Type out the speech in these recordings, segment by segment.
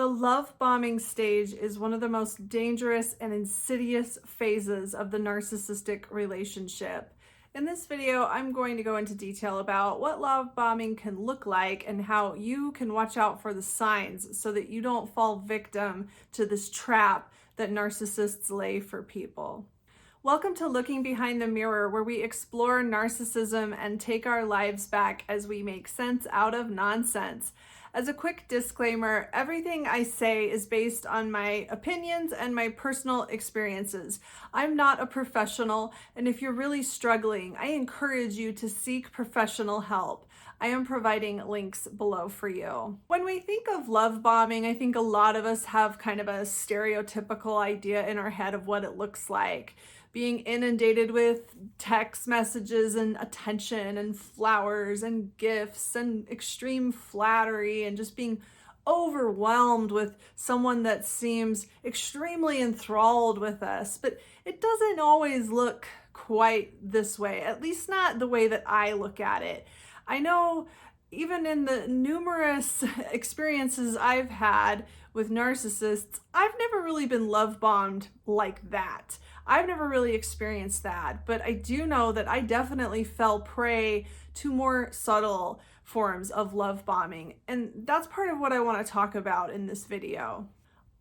The love bombing stage is one of the most dangerous and insidious phases of the narcissistic relationship. In this video, I'm going to go into detail about what love bombing can look like and how you can watch out for the signs so that you don't fall victim to this trap that narcissists lay for people. Welcome to Looking Behind the Mirror, where we explore narcissism and take our lives back as we make sense out of nonsense. As a quick disclaimer, everything I say is based on my opinions and my personal experiences. I'm not a professional, and if you're really struggling, I encourage you to seek professional help. I am providing links below for you. When we think of love bombing, I think a lot of us have kind of a stereotypical idea in our head of what it looks like. Being inundated with text messages and attention and flowers and gifts and extreme flattery and just being overwhelmed with someone that seems extremely enthralled with us. But it doesn't always look quite this way, at least not the way that I look at it. I know even in the numerous experiences I've had with narcissists, I've never really been love bombed like that. I've never really experienced that, but I do know that I definitely fell prey to more subtle forms of love bombing, and that's part of what I want to talk about in this video.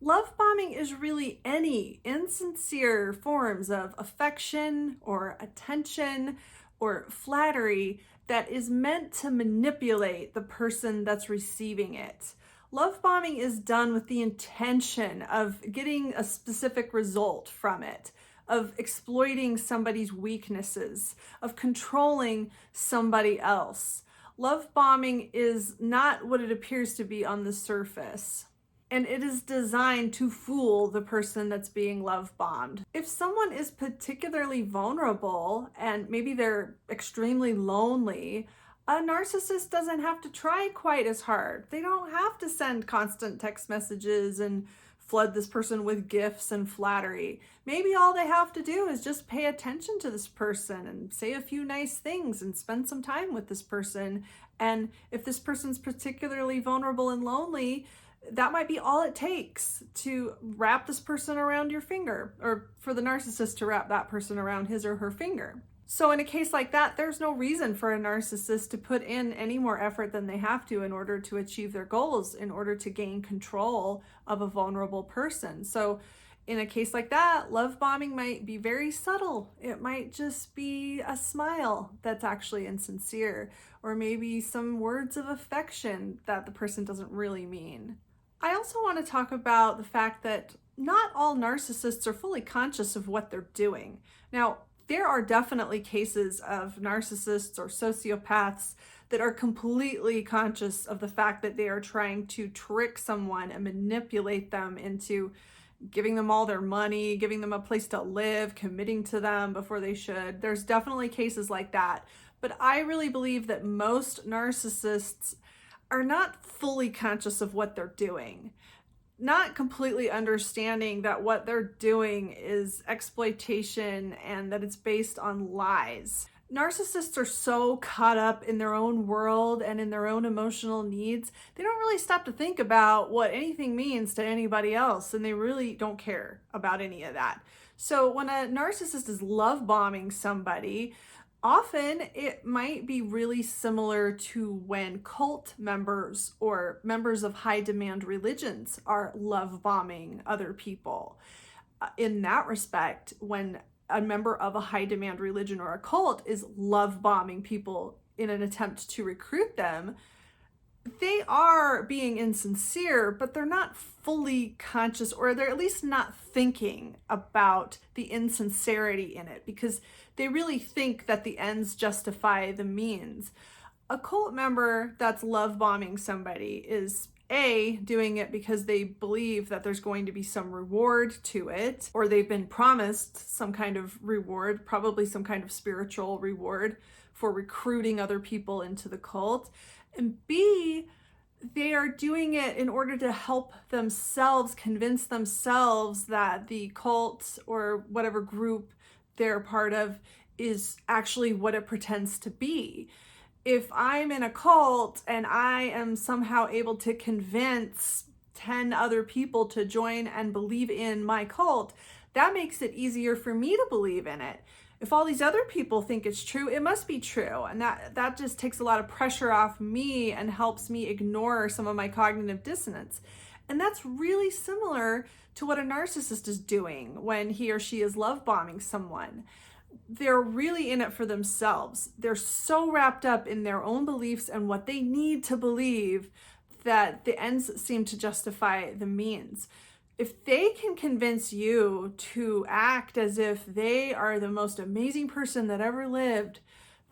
Love bombing is really any insincere forms of affection or attention or flattery that is meant to manipulate the person that's receiving it. Love bombing is done with the intention of getting a specific result from it, of exploiting somebody's weaknesses, of controlling somebody else. Love bombing is not what it appears to be on the surface, and it is designed to fool the person that's being love bombed. If someone is particularly vulnerable and maybe they're extremely lonely, a narcissist doesn't have to try quite as hard. They don't have to send constant text messages and flood this person with gifts and flattery. Maybe all they have to do is just pay attention to this person and say a few nice things and spend some time with this person. And if this person's particularly vulnerable and lonely, that might be all it takes to wrap this person around your finger, or for the narcissist to wrap that person around his or her finger. So in a case like that, there's no reason for a narcissist to put in any more effort than they have to in order to achieve their goals, in order to gain control of a vulnerable person. So in a case like that, love bombing might be very subtle. It might just be a smile that's actually insincere, or maybe some words of affection that the person doesn't really mean. I also want to talk about the fact that not all narcissists are fully conscious of what they're doing. Now, there are definitely cases of narcissists or sociopaths that are completely conscious of the fact that they are trying to trick someone and manipulate them into giving them all their money, giving them a place to live, committing to them before they should. There's definitely cases like that. But I really believe that most narcissists are not fully conscious of what they're doing, not completely understanding that what they're doing is exploitation and that it's based on lies. Narcissists are so caught up in their own world and in their own emotional needs, they don't really stop to think about what anything means to anybody else, and they really don't care about any of that. So when a narcissist is love bombing somebody, often it might be really similar to when cult members or members of high demand religions are love bombing other people. In that respect, when a member of a high demand religion or a cult is love bombing people in an attempt to recruit them, they are being insincere, but they're not fully conscious, or they're at least not thinking about the insincerity in it, because they really think that the ends justify the means. A cult member that's love bombing somebody is doing it because they believe that there's going to be some reward to it, or they've been promised some kind of reward, probably some kind of spiritual reward for recruiting other people into the cult. And B, they are doing it in order to help themselves convince themselves that the cult or whatever group they're part of is actually what it pretends to be. If I'm in a cult and I am somehow able to convince 10 other people to join and believe in my cult, that makes it easier for me to believe in it. If all these other people think it's true, it must be true. And that just takes a lot of pressure off me and helps me ignore some of my cognitive dissonance. And that's really similar to what a narcissist is doing when he or she is love bombing someone. They're really in it for themselves. They're so wrapped up in their own beliefs and what they need to believe that the ends seem to justify the means. If they can convince you to act as if they are the most amazing person that ever lived,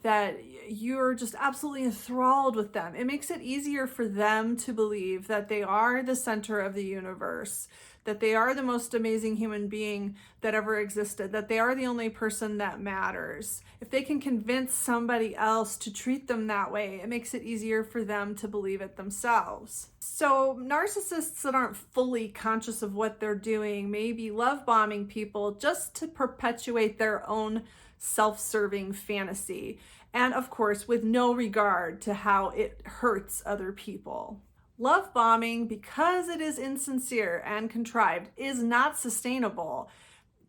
that you're just absolutely enthralled with them, it makes it easier for them to believe that they are the center of the universe, that they are the most amazing human being that ever existed, that they are the only person that matters. If they can convince somebody else to treat them that way, it makes it easier for them to believe it themselves. So narcissists that aren't fully conscious of what they're doing may be love bombing people just to perpetuate their own self-serving fantasy. And of course, with no regard to how it hurts other people. Love bombing, because it is insincere and contrived, is not sustainable.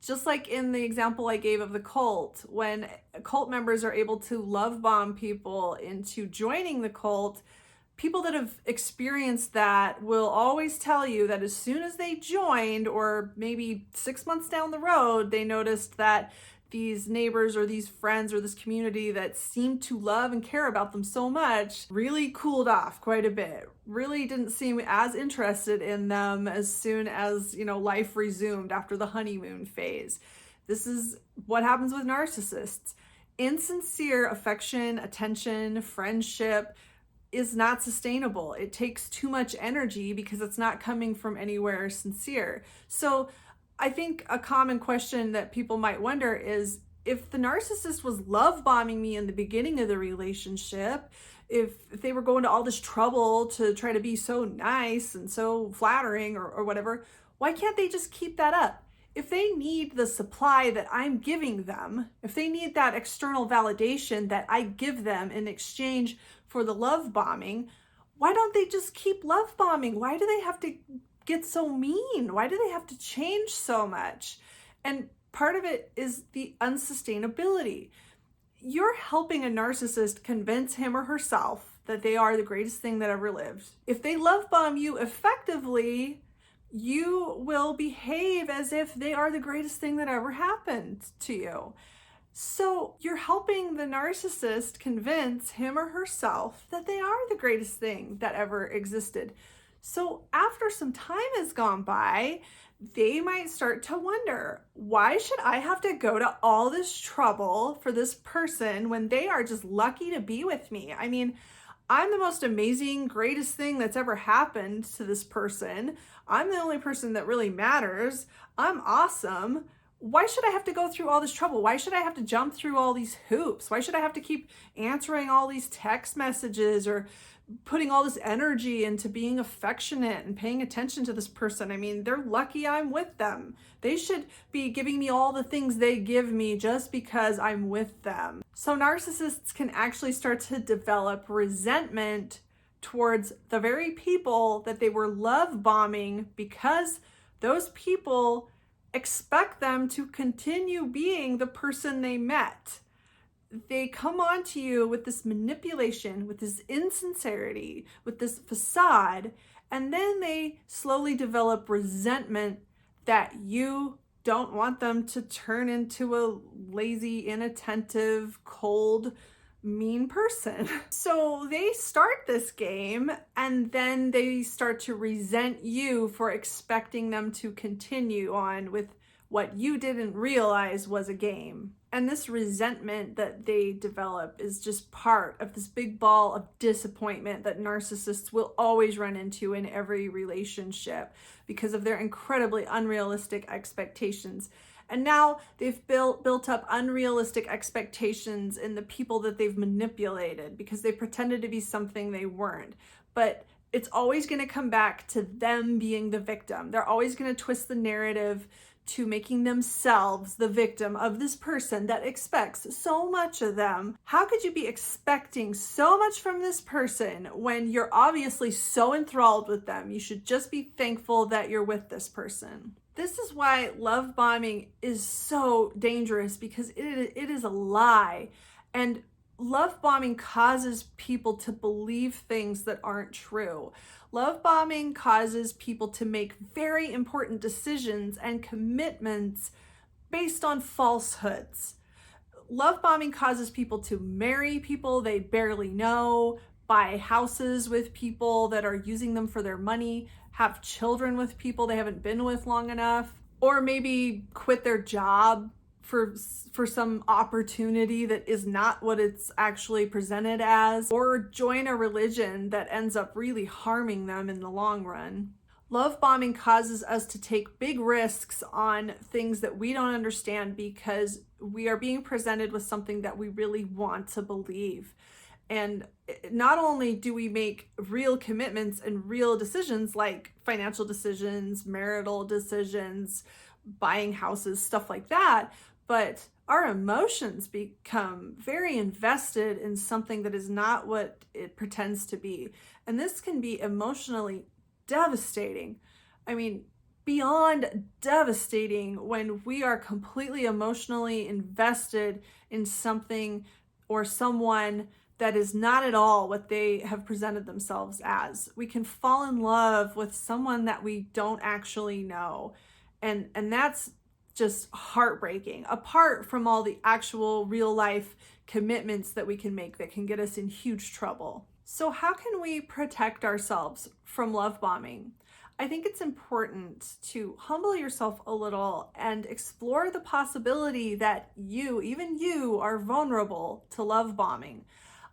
Just like in the example I gave of the cult, when cult members are able to love bomb people into joining the cult, people that have experienced that will always tell you that as soon as they joined, or maybe 6 months down the road, they noticed that these neighbors or these friends or this community that seemed to love and care about them so much really cooled off quite a bit, really didn't seem as interested in them as soon as, life resumed after the honeymoon phase. This is what happens with narcissists. Insincere affection, attention, friendship is not sustainable. It takes too much energy because it's not coming from anywhere sincere. So I think a common question that people might wonder is, if the narcissist was love bombing me in the beginning of the relationship, if they were going to all this trouble to try to be so nice and so flattering or whatever, why can't they just keep that up? If they need the supply that I'm giving them, if they need that external validation that I give them in exchange for the love bombing, why don't they just keep love bombing? Why do they have to get so mean? Why do they have to change so much? And part of it is the unsustainability. You're helping a narcissist convince him or herself that they are the greatest thing that ever lived. If they love bomb you effectively, you will behave as if they are the greatest thing that ever happened to you. So you're helping the narcissist convince him or herself that they are the greatest thing that ever existed. So after some time has gone by, they might start to wonder, why should I have to go to all this trouble for this person when they are just lucky to be with me? I mean, I'm the most amazing, greatest thing that's ever happened to this person. I'm the only person that really matters. I'm awesome. Why should I have to go through all this trouble? Why should I have to jump through all these hoops? Why should I have to keep answering all these text messages or putting all this energy into being affectionate and paying attention to this person? I mean, they're lucky I'm with them. They should be giving me all the things they give me just because I'm with them. So narcissists can actually start to develop resentment towards the very people that they were love bombing, because those people expect them to continue being the person they met. They come on to you with this manipulation, with this insincerity, with this facade, and then they slowly develop resentment that you don't want them to turn into a lazy, inattentive, cold, mean person. So they start this game, and then they start to resent you for expecting them to continue on with what you didn't realize was a game. And this resentment that they develop is just part of this big ball of disappointment that narcissists will always run into in every relationship because of their incredibly unrealistic expectations. And now they've built up unrealistic expectations in the people that they've manipulated because they pretended to be something they weren't. But it's always going to come back to them being the victim. They're always going to twist the narrative to making themselves the victim of this person that expects so much of them. How could you be expecting so much from this person when you're obviously so enthralled with them? You should just be thankful that you're with this person. This is why love bombing is so dangerous, because it is a lie. And love bombing causes people to believe things that aren't true. Love bombing causes people to make very important decisions and commitments based on falsehoods. Love bombing causes people to marry people they barely know, buy houses with people that are using them for their money, have children with people they haven't been with long enough, or maybe quit their job for some opportunity that is not what it's actually presented as, or join a religion that ends up really harming them in the long run. Love bombing causes us to take big risks on things that we don't understand because we are being presented with something that we really want to believe. And not only do we make real commitments and real decisions like financial decisions, marital decisions, buying houses, stuff like that, but our emotions become very invested in something that is not what it pretends to be. And this can be emotionally devastating. I mean, beyond devastating when we are completely emotionally invested in something or someone that is not at all what they have presented themselves as. We can fall in love with someone that we don't actually know. And that's just heartbreaking, apart from all the actual real life commitments that we can make that can get us in huge trouble. So how can we protect ourselves from love bombing? I think it's important to humble yourself a little and explore the possibility that even you, are vulnerable to love bombing.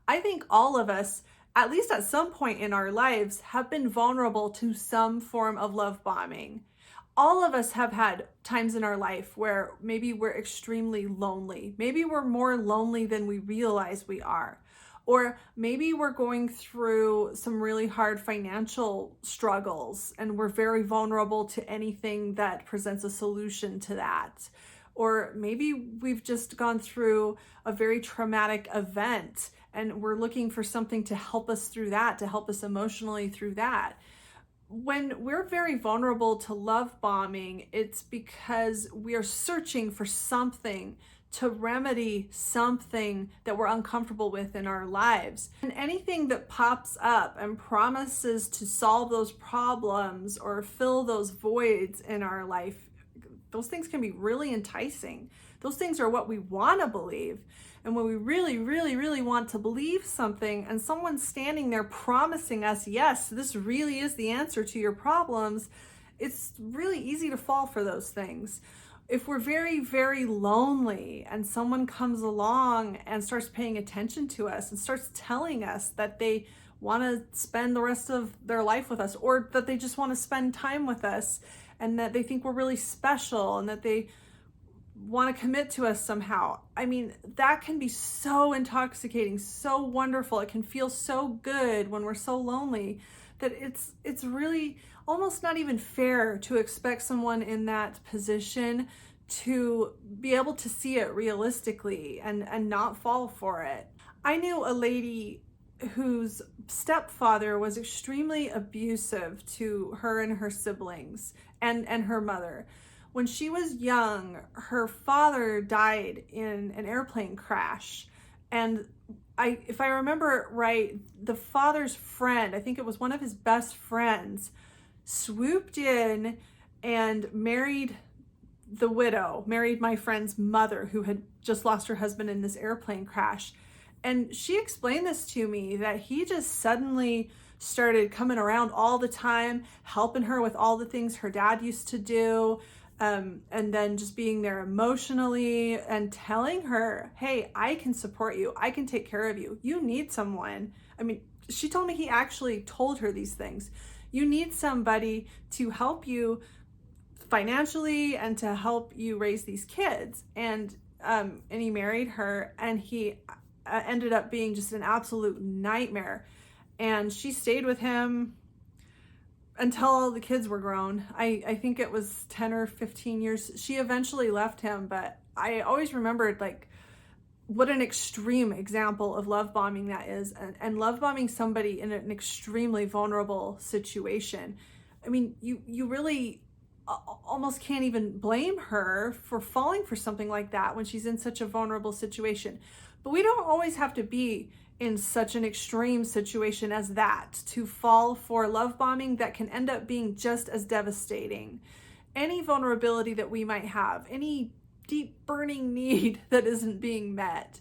I think all of us, at least at some point in our lives, have been vulnerable to some form of love bombing. All of us have had times in our life where maybe we're extremely lonely. Maybe we're more lonely than we realize we are. Or maybe we're going through some really hard financial struggles and we're very vulnerable to anything that presents a solution to that. Or maybe we've just gone through a very traumatic event and we're looking for something to help us through that, to help us emotionally through that. When we're very vulnerable to love bombing, it's because we are searching for something to remedy something that we're uncomfortable with in our lives. And anything that pops up and promises to solve those problems or fill those voids in our life, those things can be really enticing. Those things are what we want to believe. And when we really, really, really want to believe something and someone's standing there promising us, yes, this really is the answer to your problems, it's really easy to fall for those things. If we're very, very lonely and someone comes along and starts paying attention to us and starts telling us that they want to spend the rest of their life with us, or that they just want to spend time with us and that they think we're really special and that they want to commit to us somehow. I mean, that can be so intoxicating, so wonderful. It can feel so good when we're so lonely that it's really almost not even fair to expect someone in that position to be able to see it realistically and not fall for it. I knew a lady whose stepfather was extremely abusive to her and her siblings and her mother. When she was young, her father died in an airplane crash. And if I remember right, the father's friend, I think it was one of his best friends, swooped in and married the widow, married my friend's mother, who had just lost her husband in this airplane crash. And she explained this to me, that he just suddenly started coming around all the time, helping her with all the things her dad used to do. And then just being there emotionally and telling her, hey, I can support you. I can take care of you. You need someone. I mean, she told me he actually told her these things. You need somebody to help you financially and to help you raise these kids. And he married her, and he ended up being just an absolute nightmare. And she stayed with him until all the kids were grown. I think it was 10 or 15 years. She eventually left him, but I always remembered like what an extreme example of love bombing that is, and love bombing somebody in an extremely vulnerable situation. I mean, you really almost can't even blame her for falling for something like that when she's in such a vulnerable situation. But we don't always have to be in such an extreme situation as that to fall for love bombing that can end up being just as devastating. Any vulnerability that we might have, any deep burning need that isn't being met,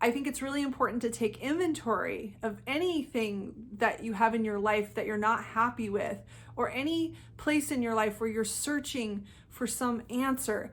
I think it's really important to take inventory of anything that you have in your life that you're not happy with, or any place in your life where you're searching for some answer.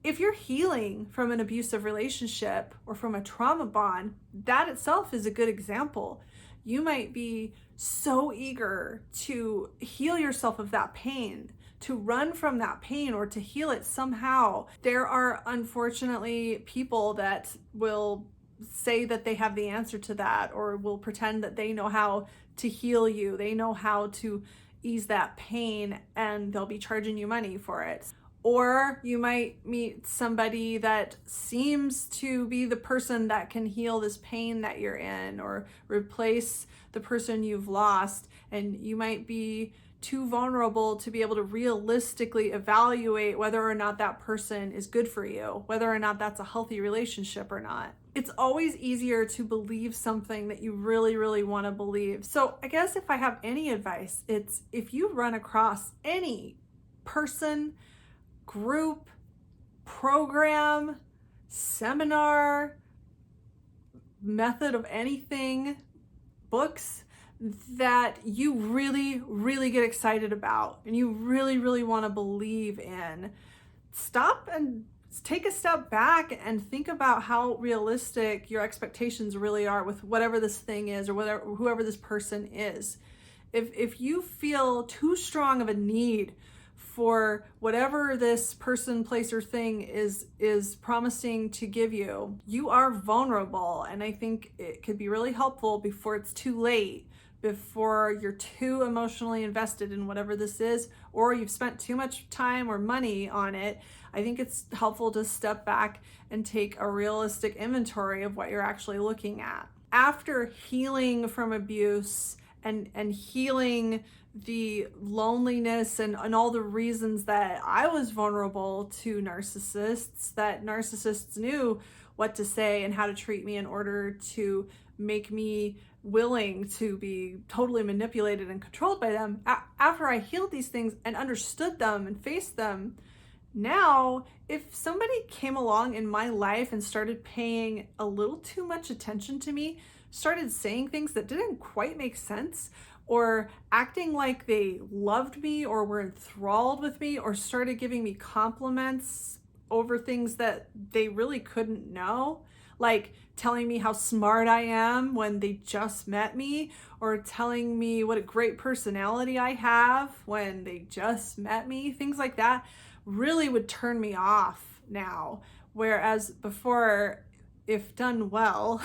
If you're healing from an abusive relationship or from a trauma bond, that itself is a good example. You might be so eager to heal yourself of that pain, to run from that pain, or to heal it somehow. There are unfortunately people that will say that they have the answer to that, or will pretend that they know how to heal you. They know how to ease that pain, and they'll be charging you money for it. Or you might meet somebody that seems to be the person that can heal this pain that you're in, or replace the person you've lost, and you might be too vulnerable to be able to realistically evaluate whether or not that person is good for you, whether or not that's a healthy relationship or not. It's always easier to believe something that you really, really want to believe. So I guess if I have any advice, it's if you run across any person, group, program, seminar, method of anything, books that you really, really get excited about and you really, really want to believe in, stop and take a step back and think about how realistic your expectations really are with whatever this thing is, or whoever this person is. If you feel too strong of a need for whatever this person, place, or thing is promising to give you, you are vulnerable. And I think it could be really helpful before it's too late, before you're too emotionally invested in whatever this is, or you've spent too much time or money on it. I think it's helpful to step back and take a realistic inventory of what you're actually looking at. After healing from abuse and healing the loneliness and all the reasons that I was vulnerable to narcissists, that narcissists knew what to say and how to treat me in order to make me willing to be totally manipulated and controlled by them. After I healed these things and understood them and faced them, now if somebody came along in my life and started paying a little too much attention to me, started saying things that didn't quite make sense, or acting like they loved me or were enthralled with me, or started giving me compliments over things that they really couldn't know, like telling me how smart I am when they just met me, or telling me what a great personality I have when they just met me, things like that really would turn me off now. Whereas before, if done well,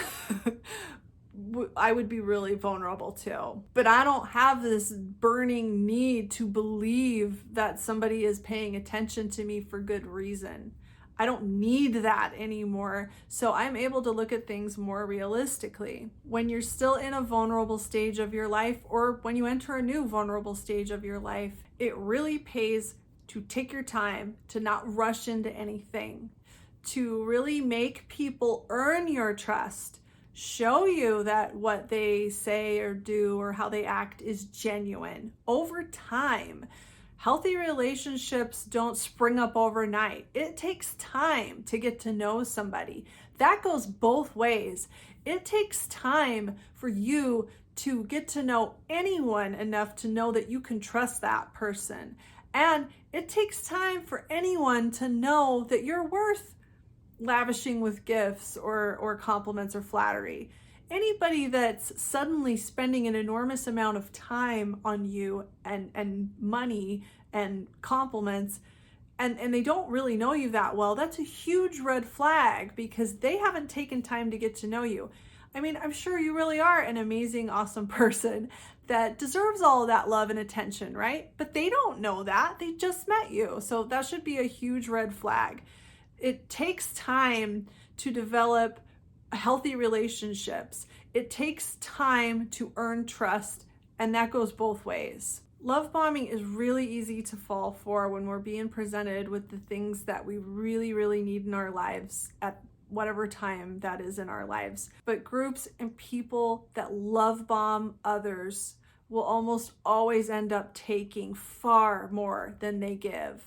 I would be really vulnerable too. But I don't have this burning need to believe that somebody is paying attention to me for good reason. I don't need that anymore. So I'm able to look at things more realistically. When you're still in a vulnerable stage of your life, or when you enter a new vulnerable stage of your life, it really pays to take your time, to not rush into anything, to really make people earn your trust, show you that what they say or do or how they act is genuine over time. Healthy relationships don't spring up overnight. It takes time to get to know somebody. That goes both ways. It takes time for you to get to know anyone enough to know that you can trust that person. And it takes time for anyone to know that you're worth lavishing with gifts or compliments or flattery. Anybody that's suddenly spending an enormous amount of time on you and money and compliments, and they don't really know you that well, that's a huge red flag, because they haven't taken time to get to know you. I mean, I'm sure you really are an amazing, awesome person that deserves all of that love and attention, right? But they don't know that. They just met you. So that should be a huge red flag. It takes time to develop healthy relationships. It takes time to earn trust, and that goes both ways. Love bombing is really easy to fall for when we're being presented with the things that we really, really need in our lives at whatever time that is in our lives. But groups and people that love bomb others will almost always end up taking far more than they give.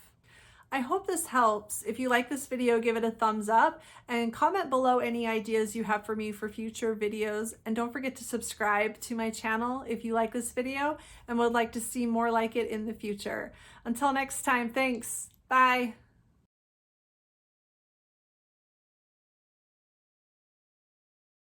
I hope this helps. If you like this video, give it a thumbs up and comment below any ideas you have for me for future videos. And don't forget to subscribe to my channel if you like this video and would like to see more like it in the future. Until next time, thanks. Bye.